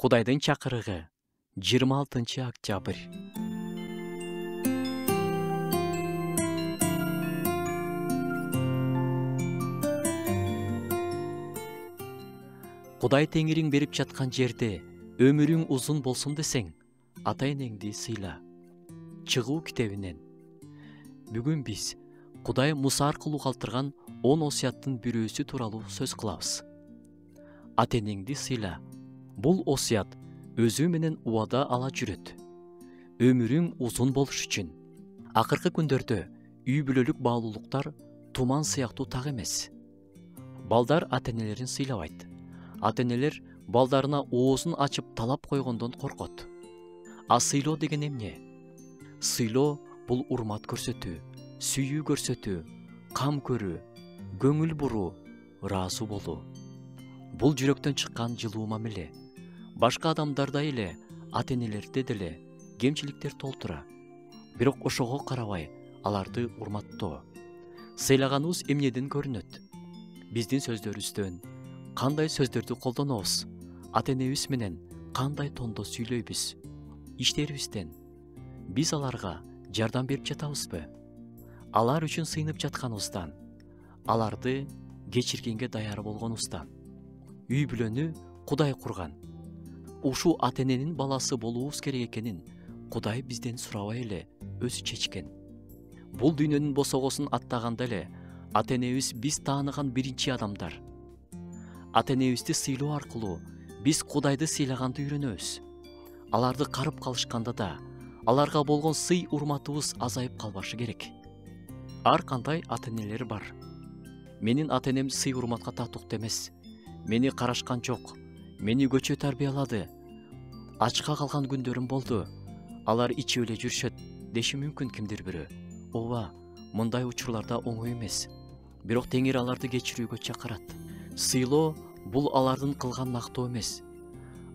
Кудайдын чакырыгы 26 октябрь. Кудай теңириң берип жаткан жерде өмүрүң узун болсун десең, ата энеңди сыйла. Чыгуу китебинен. Бүгүн биз Кудай Муса аркылуу калтырган 10 осуяттын бирөөсү тууралуу сөз кылабыз. Ата энеңди сыйла. Бул осуят өзү менен убада ала жүрөт. Өмүрүң узун болуш үчүн. Акыркы күндөрдө үй бүлөлүк баалуулуктар туман сыяктуу так эмес. Балдар ата энелерин сыйлабайт. Ата энелер балдарына оозун ачып талап койгондон коркот. А сыйлоо деген эмне? Сыйлоо бул урмат көрсөтүү, сүйүү көрсөтүү, кам көрүү, көңүл буруу, ыраазы болуу. Бул жүрөктөн чыккан жылуу мамиле. Башка адамдарда эле, ата энелерде деле кемчиликтер толтура. Бирок ошого карабай, аларды урматтоо. Сыйлаганыбыз эмнеден көрүнөт? Биздин сөздөрүбүздөн, кандай сөздөрдү колдонобуз, ата энебиз менен кандай тондо сүйлөйбүз, иштерибизден. Биз аларга жардам берип жатабызбы? Алар үчүн сыйынып жатканыбыздан, аларды кечиргенге даяр болгонубуздан. Үй бүлөнү Кудай курган. Ушул ата эненин баласы болуубуз керек экенин Кудай бизден сурабай эле өзү чечкен. Бул дүйнөнүн босогосун аттаганда эле ата энебиз биз тааныган биринчи адамдар. Ата энебизди сыйлоо аркылуу биз Кудайды сыйлаганды үйрөнөбүз. Аларды карып калышканда да аларга болгон сый урматыбыз азайып калбашы керек. Ар кандай ата энелер бар. Менин ата энем сый урматка татыктуу эмес. Мени карашкан жок. Мени көчө тарбиялады. Ачка калган күндөрүм болду. Алар ичип эле жүрүшөт деши мүмкүн кимдир бирөө. Ооба, мындай учурларда оңой эмес. Бирок Теңир аларды кечирүүгө чакырат. Сыйлоо бул алардын кылган мактоо эмес.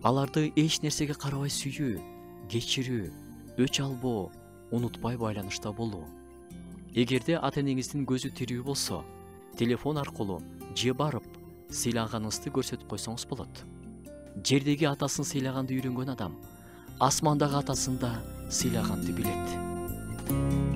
Аларды эч нерсеге карабай сүйүү, кечирүү, өч албоо, унутпай байланышта болуу. Эгерде ата энеңиздин көзү тирүү болсо, телефон аркылуу же барып сыйлаганыңызды көрсөтүп койсоңуз болот. Жердеги атасын сыйлаганды үйрөнгөн адам асмандагы атасын да сыйлаганды билет.